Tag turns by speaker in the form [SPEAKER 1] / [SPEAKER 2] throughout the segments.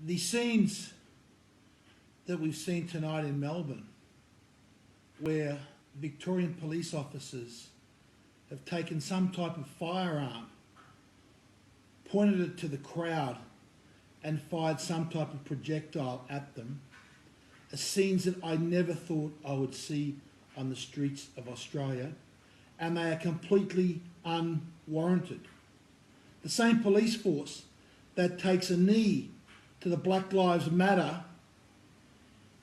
[SPEAKER 1] The scenes that we've seen tonight in Melbourne, where Victorian police officers have taken some type of firearm, pointed it to the crowd and fired some type of projectile at them, are scenes that I never thought I would see on the streets of Australia, and they are completely unwarranted. The same police force that takes a knee to the Black Lives Matter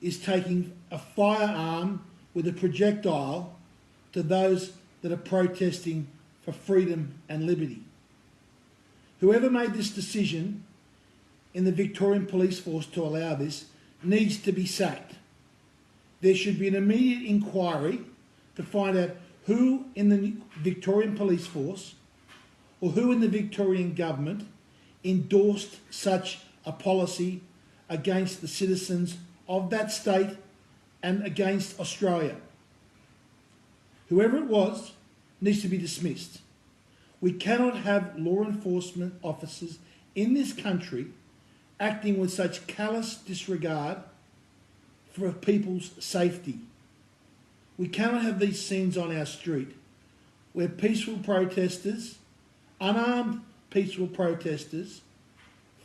[SPEAKER 1] is taking a firearm with a projectile to those that are protesting for freedom and liberty. Whoever made this decision in the Victorian Police Force to allow this needs to be sacked. There should be an immediate inquiry to find out who in the Victorian Police Force or who in the Victorian government endorsed such a policy against the citizens of that state and against Australia. Whoever it was needs to be dismissed. We cannot have law enforcement officers in this country acting with such callous disregard for people's safety. We cannot have these scenes on our street where peaceful protesters, unarmed peaceful protesters,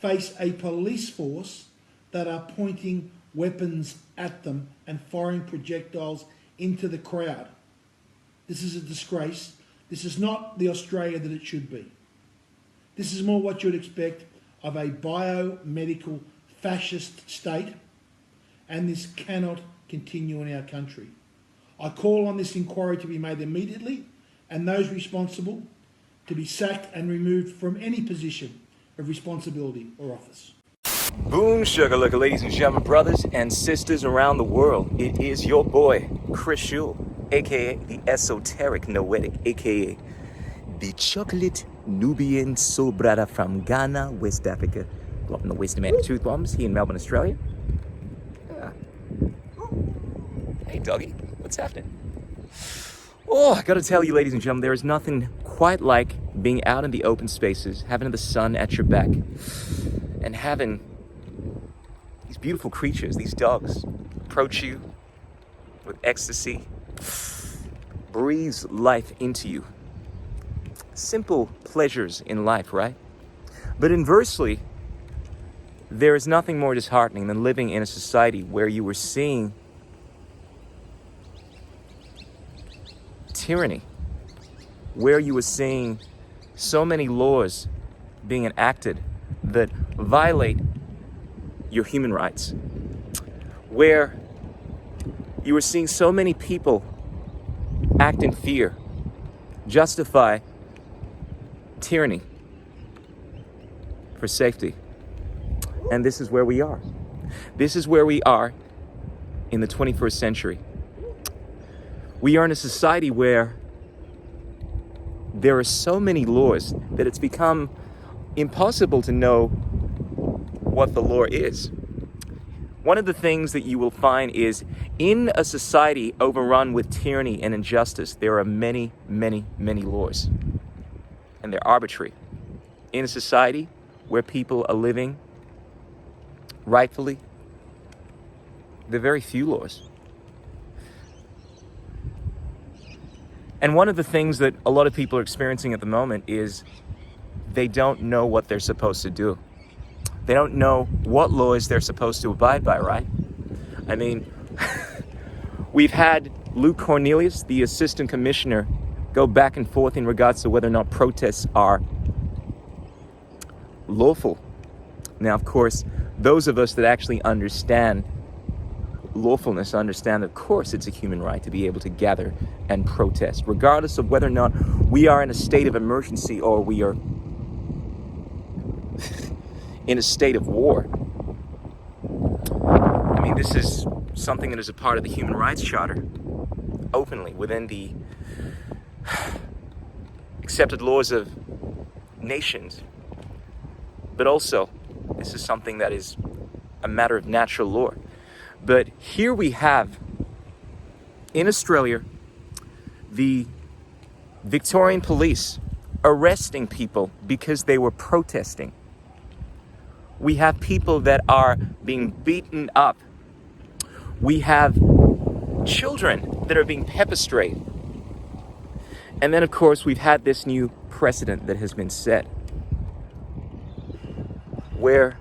[SPEAKER 1] face a police force that are pointing weapons at them and firing projectiles into the crowd. This is a disgrace. This is not the Australia that it should be. This is more what you'd expect of a biomedical fascist state, and this cannot continue in our country. I call on this inquiry to be made immediately and those responsible to be sacked and removed from any position of responsibility or office.
[SPEAKER 2] Boom shakalaka, ladies and gentlemen, brothers and sisters around the world. It is your boy, Chris Shule, aka the Esoteric Noetic, aka the Chocolate Nubian Soul Brother from Ghana, West Africa. Dropping the wisdom and truth bombs here in Melbourne, Australia. Hey doggy, what's happening? Oh, I gotta tell you, ladies and gentlemen, there is nothing quite like being out in the open spaces, having the sun at your back, and having these beautiful creatures, these dogs, approach you with ecstasy, breathes life into you. Simple pleasures in life, right? But inversely, there is nothing more disheartening than living in a society where you were seeing tyranny, where you were seeing so many laws being enacted that violate your human rights, where you were seeing so many people act in fear, justify tyranny for safety. And this is where we are. This is where we are in the 21st century. We are in a society where there are so many laws that it's become impossible to know what the law is. One of the things that you will find is in a society overrun with tyranny and injustice, there are many, many, many laws. And they're arbitrary. In a society where people are living rightfully, there are very few laws. And one of the things that a lot of people are experiencing at the moment is they don't know what they're supposed to do. They don't know what laws they're supposed to abide by, right? I mean, we've had Luke Cornelius, the assistant commissioner, go back and forth in regards to whether or not protests are lawful. Now, of course, those of us that actually understand lawfulness understand, of course, it's a human right to be able to gather and protest, regardless of whether or not we are in a state of emergency or we are in a state of war. I mean, this is something that is a part of the Human Rights Charter, openly within the accepted laws of nations. But also, this is something that is a matter of natural law. But here we have, in Australia, the Victorian police arresting people because they were protesting. We have people that are being beaten up. We have children that are being pepper sprayed. And then, of course, we've had this new precedent that has been set where,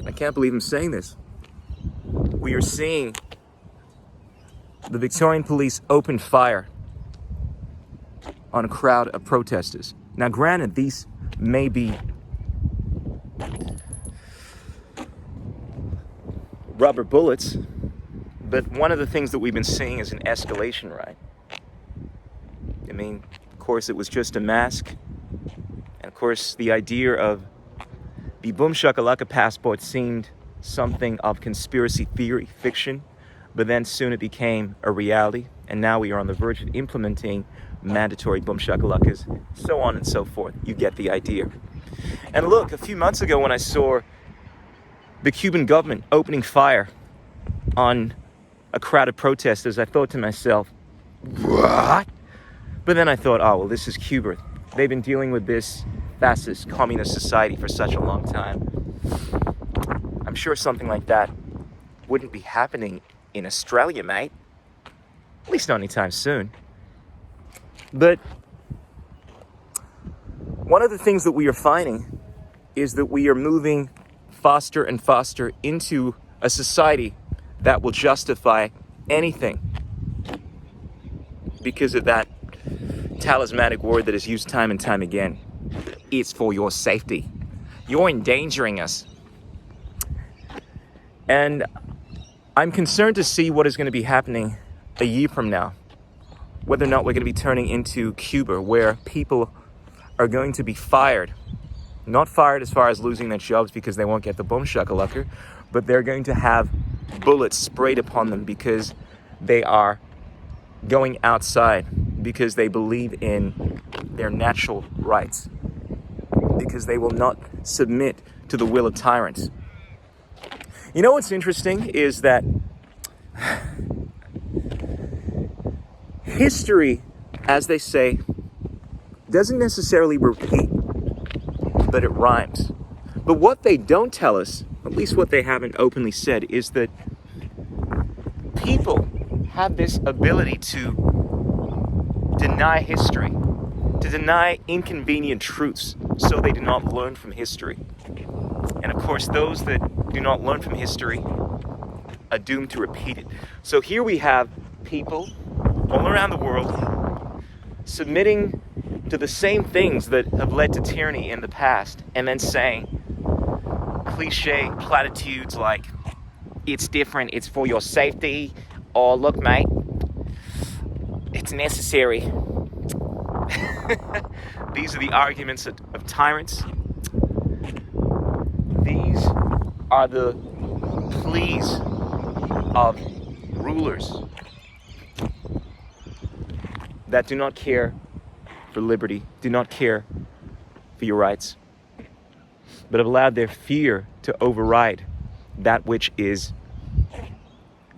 [SPEAKER 2] I can't believe I'm saying this, we are seeing the Victorian police open fire on a crowd of protesters. Now, granted, these may be rubber bullets, but one of the things that we've been seeing is an escalation, right? I mean, of course, it was just a mask. And of course, the idea of the boom shakalaka passport seemed something of conspiracy theory fiction, but then soon it became a reality. And now we are on the verge of implementing mandatory boom shakalakas, so on and so forth. You get the idea. And look, a few months ago when I saw the Cuban government opening fire on a crowd of protesters, I thought to myself, what? But then I thought, oh, well, this is Cuba. They've been dealing with this fascist communist society for such a long time. I'm sure something like that wouldn't be happening in Australia, mate. At least not anytime soon. But one of the things that we are finding is that we are moving faster and faster into a society that will justify anything because of that talismanic word that is used time and time again. It's for your safety. You're endangering us. And I'm concerned to see what is going to be happening a year from now. Whether or not we're going to be turning into Cuba, where people are going to be fired. Not fired as far as losing their jobs because they won't get the boom shakalaka, but they're going to have bullets sprayed upon them because they are going outside, because they believe in their natural rights, because they will not submit to the will of tyrants. You know what's interesting is that history, as they say, doesn't necessarily repeat, but it rhymes. But what they don't tell us, at least what they haven't openly said, is that people have this ability to deny history, to deny inconvenient truths, so they do not learn from history. And of course, those that do not learn from history are doomed to repeat it. So here we have people all around the world submitting to the same things that have led to tyranny in the past, and then saying cliche platitudes like, it's different, it's for your safety, or look, mate, it's necessary. These are the arguments of tyrants. These are the pleas of rulers that do not care for liberty, do not care for your rights, but have allowed their fear to override that which is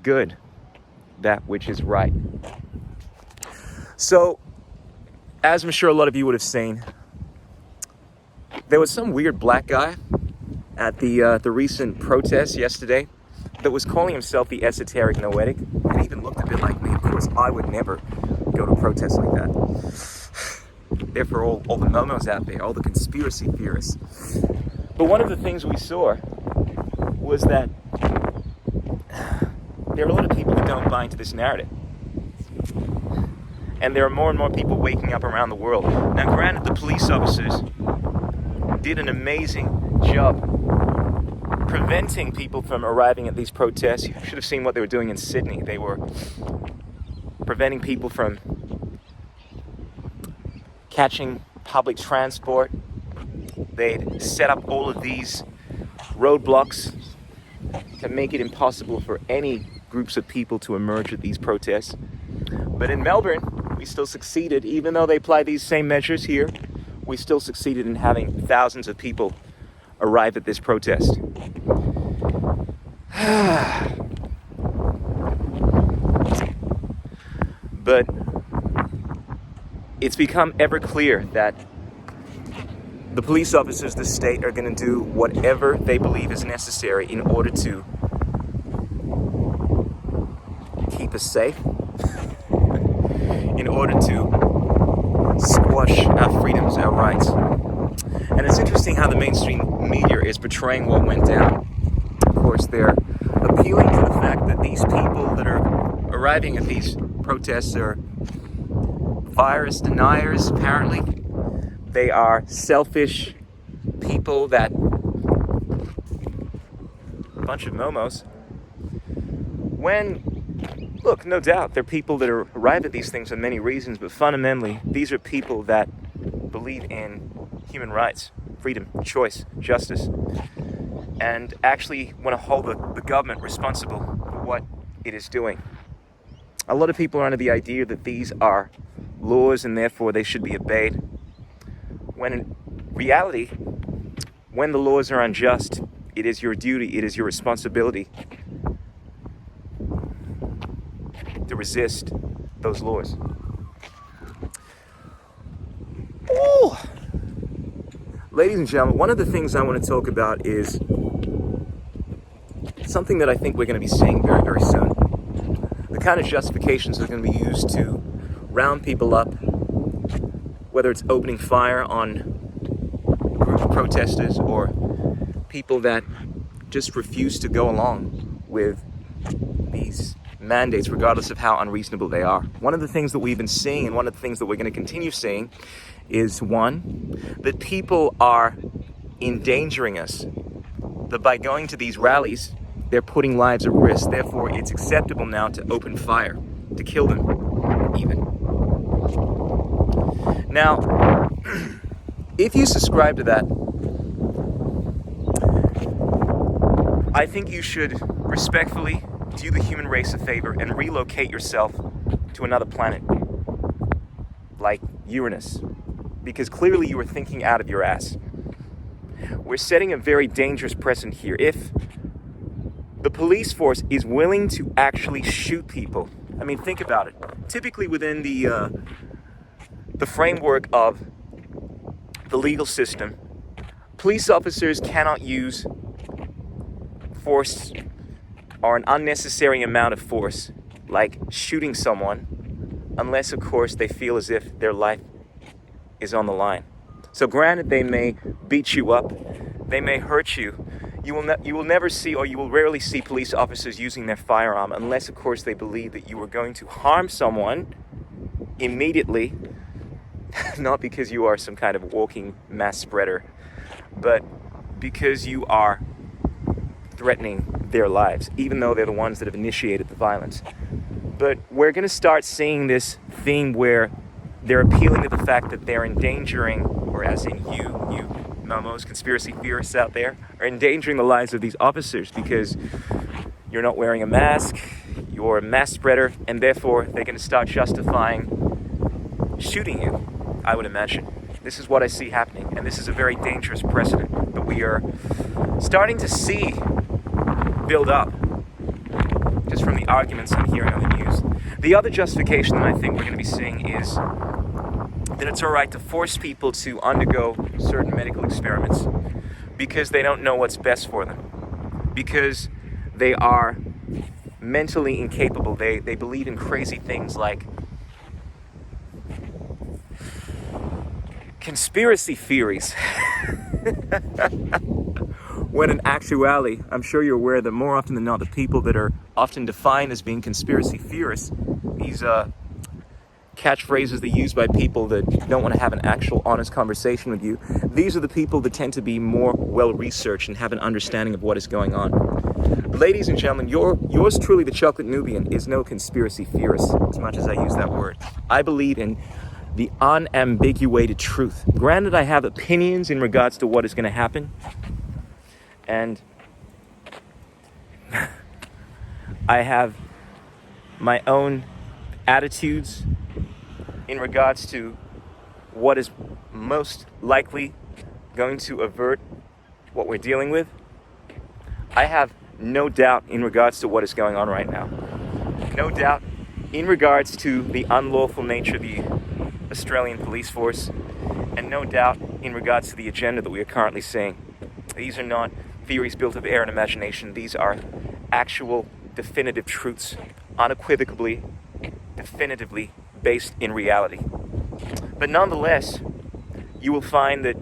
[SPEAKER 2] good, that which is right. So, as I'm sure a lot of you would have seen, there was some weird black guy at the recent protest yesterday that was calling himself the esoteric noetic, and even looked a bit like me. Of course, I would never go to protests like that. Therefore, all the momos out there, all the conspiracy theorists. But one of the things we saw was that there are a lot of people who don't buy into this narrative. And there are more and more people waking up around the world. Now, granted, the police officers did an amazing job preventing people from arriving at these protests. You should have seen what they were doing in Sydney. They were preventing people from catching public transport. They'd set up all of these roadblocks to make it impossible for any groups of people to emerge at these protests. But in Melbourne, we still succeeded, even though they apply these same measures here, we still succeeded in having thousands of people arrive at this protest. But it's become ever clear that the police officers, the state, are going to do whatever they believe is necessary in order to keep us safe, in order to squash our freedoms, our rights. And it's interesting how the mainstream media is portraying what went down. Of course, they're appealing to the fact that these people that are arriving at these protests are virus deniers, apparently. They are selfish people that... a bunch of momos. Look, no doubt, they're people that arrive at these things for many reasons, but fundamentally, these are people that believe in human rights, freedom, choice, justice, and actually want to hold the government responsible for what it is doing. A lot of people are under the idea that these are laws and therefore they should be obeyed, when in reality, when the laws are unjust, it is your duty, it is your responsibility to resist those laws. Ooh. Ladies and gentlemen, one of the things I want to talk about is something that I think we're going to be seeing very, very soon. The kind of justifications that are going to be used to round people up, whether it's opening fire on a group of protesters or people that just refuse to go along with these mandates, regardless of how unreasonable they are. One of the things that we've been seeing, and one of the things that we're going to continue seeing, is one, that people are endangering us. That by going to these rallies, they're putting lives at risk. Therefore, it's acceptable now to open fire, to kill them, even. Now, if you subscribe to that, I think you should respectfully do the human race a favor and relocate yourself to another planet, like Uranus, because clearly you are thinking out of your ass. We're setting a very dangerous precedent here. If the police force is willing to actually shoot people, I mean, think about it. Typically within the framework of the legal system, police officers cannot use force or an unnecessary amount of force, like shooting someone, unless, of course, they feel as if their life is on the line. So granted, they may beat you up, they may hurt you. You will never see, or you will rarely see, police officers using their firearm, unless, of course, they believe that you are going to harm someone immediately, not because you are some kind of walking mass spreader, but because you are threatening their lives, even though they're the ones that have initiated the violence. But we're going to start seeing this theme where they're appealing to the fact that they're endangering, or as in you momos, conspiracy theorists out there, are endangering the lives of these officers because you're not wearing a mask, you're a mass spreader, and therefore they're going to start justifying shooting you, I would imagine. This is what I see happening, and this is a very dangerous precedent that we are starting to see build up just from the arguments I'm hearing on the news. The other justification that I think we're going to be seeing is that it's all right to force people to undergo certain medical experiments because they don't know what's best for them, because they are mentally incapable. They believe in crazy things like conspiracy theories. When in actuality, I'm sure you're aware that more often than not, the people that are often defined as being conspiracy theorists, these catchphrases that are used by people that don't want to have an actual honest conversation with you, these are the people that tend to be more well-researched and have an understanding of what is going on. Ladies and gentlemen, yours truly, the Chocolate Nubian, is no conspiracy theorist, as much as I use that word. I believe in the unambiguated truth. Granted, I have opinions in regards to what is going to happen, and I have my own attitudes in regards to what is most likely going to avert what we're dealing with. I have no doubt in regards to what is going on right now. No doubt in regards to the unlawful nature of the Australian police force and no doubt in regards to the agenda that we are currently seeing. These are not theories built of air and imagination. These are actual definitive truths, unequivocally, definitively based in reality. But nonetheless, you will find that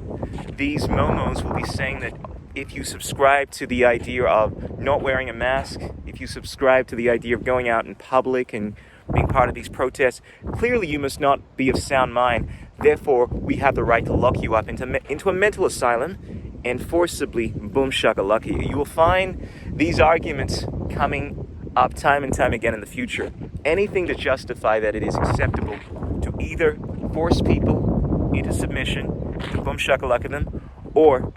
[SPEAKER 2] these momos will be saying that if you subscribe to the idea of not wearing a mask, if you subscribe to the idea of going out in public and being part of these protests, clearly you must not be of sound mind. Therefore, we have the right to lock you up into a mental asylum and forcibly boom shakalaka. You will find these arguments coming up time and time again in the future. Anything to justify that it is acceptable to either force people into submission, to boom shakalaka them, or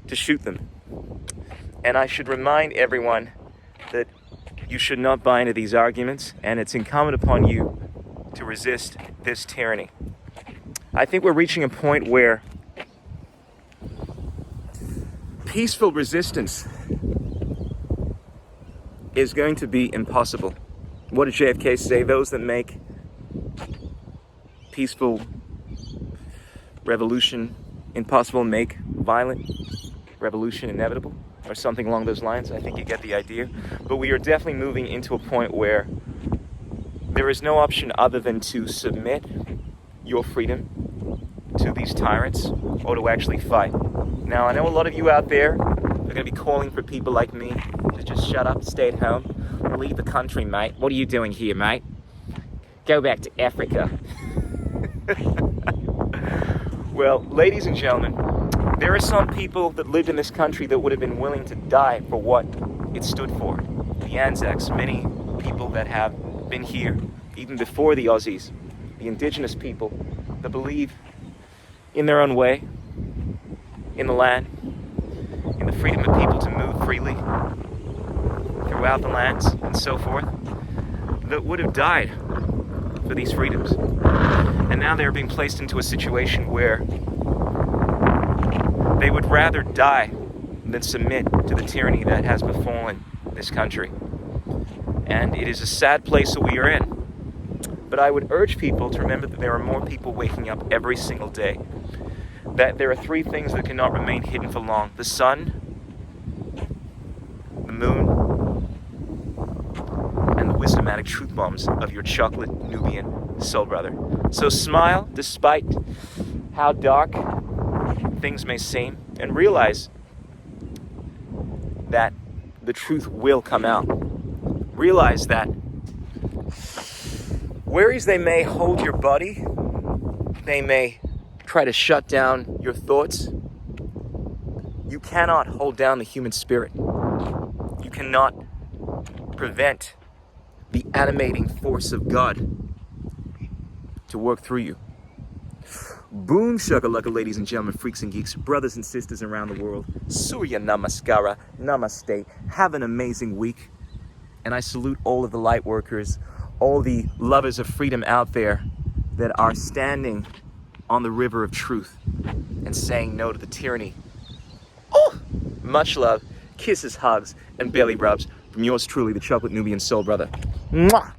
[SPEAKER 2] to shoot them. And I should remind everyone that you should not buy into these arguments, and it's incumbent upon you to resist this tyranny. I think we're reaching a point where peaceful resistance is going to be impossible. What did JFK say? Those that make peaceful revolution impossible make violent revolution inevitable, or something along those lines. I think you get the idea. But we are definitely moving into a point where there is no option other than to submit your freedom to these tyrants or to actually fight. Now, I know a lot of you out there are going to be calling for people like me to just shut up, stay at home, or leave the country, mate. What are you doing here, mate? Go back to Africa. Well, ladies and gentlemen, there are some people that lived in this country that would have been willing to die for what it stood for. The Anzacs, many people that have been here, even before the Aussies, the indigenous people that believe in their own way, in the land, in the freedom of people to move freely throughout the lands and so forth, that would have died for these freedoms. And now they're being placed into a situation where they would rather die than submit to the tyranny that has befallen this country. And it is a sad place that we are in. But I would urge people to remember that there are more people waking up every single day. That there are three things that cannot remain hidden for long: the sun, the moon, and the wisdomatic truth bombs of your chocolate Nubian soul brother. So smile despite how dark things may seem, and realize that the truth will come out. Realize that whereas they may hold your body, they may try to shut down your thoughts, you cannot hold down the human spirit. You cannot prevent the animating force of God to work through you. Boom shakalaka, ladies and gentlemen, freaks and geeks, brothers and sisters around the world. Surya namaskara, namaste. Have an amazing week. And I salute all of the light workers, all the lovers of freedom out there that are standing on the river of truth and saying no to the tyranny. Oh, much love, kisses, hugs, and belly rubs from yours truly, the chocolate Nubian soul brother. Mwah!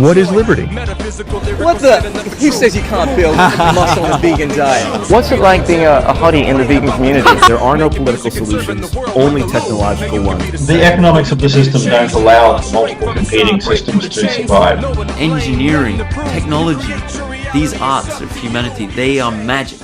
[SPEAKER 3] What is liberty?
[SPEAKER 2] What the? Who says you can't build muscle on a vegan diet? What's it like being a hottie in the vegan community?
[SPEAKER 3] There are no political solutions, only technological ones.
[SPEAKER 4] The economics of the system don't allow multiple competing systems to survive.
[SPEAKER 5] Engineering, technology, these arts of humanity, they are magic.